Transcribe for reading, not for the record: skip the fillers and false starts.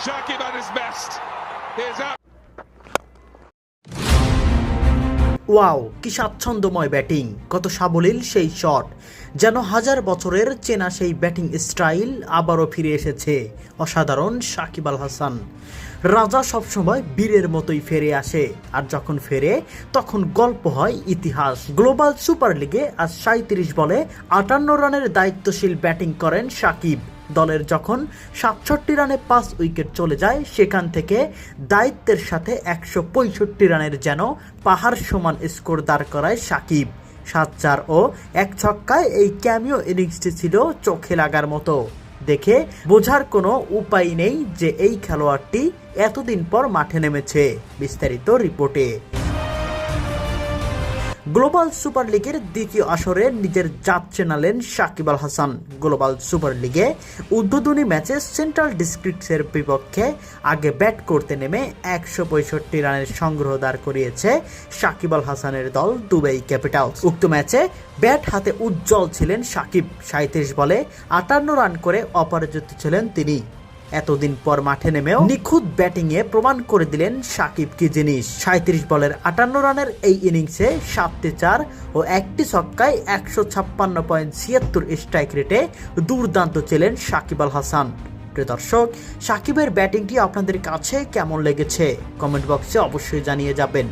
Shakib at his best. Here's up. Wow, কি স্বাচ্ছন্দ্যময় batting, কত সাবলীল সেই শট, যেন হাজার বছরের চেনা সেই ব্যাটিং স্টাইল আবারও ফিরে এসেছে অসাধারণ সাকিব আল হাসান। রাজা সবসময় বীরের মতোই ফিরে আসে, আর যখন ফেরে তখন গল্প হয় ইতিহাস। গ্লোবাল সুপার লিগে আজ 37 বলে 58 রানের দায়িত্বশীল ব্যাটিং করেন সাকিব। দলের যখন 67 রানে 5 উইকেট চলে যায়, সেখান থেকে দায়িত্বের সাথে 165 রানের যেন পাহাড় সমান স্কোর দাঁড় করায় সাকিব। 7-4 ও 1 ছক্কায় এই ক্যামিও ইনিংসটি ছিল চোখে লাগার মতো। দেখে বোঝার কোনো উপায় নেই যে এই খেলোয়াড়টি এতদিন পর মাঠে নেমেছে। বিস্তারিত রিপোর্টে। গ্লোবাল সুপার লিগের দ্বিতীয় আসরে নিজের জাত চেনালেন সাকিব আল হাসান। গ্লোবাল সুপার লিগে উদ্বোধনী ম্যাচে সেন্ট্রাল ডিস্ট্রিক্টসের বিপক্ষে আগে ব্যাট করতে নেমে 165 রানের সংগ্রহ দাঁড় করিয়েছে সাকিব আল হাসানের দল দুবাই ক্যাপিটালস। উক্ত ম্যাচে ব্যাট হাতে উজ্জ্বল ছিলেন সাকিব। 37 বলে 58 রান করে অপরাজিত ছিলেন তিনি। এতদিন পর মাঠে নেমেও নিখুঁত ব্যাটিংয়ে প্রমাণ করে দিলেন সাকিব কি জিনিস। 37 বলের 58 রানের এই ইনিংসে 7টি 4 ও 1টি ছক্কায় 156.76 স্ট্রাইক রেটে দুর্দান্ত ছিলেন সাকিব আল হাসান। প্রিয় দর্শক, সাকিবের ব্যাটিংটি আপনাদের কাছে কেমন লেগেছে কমেন্ট বক্সে অবশ্যই জানিয়ে যাবেন।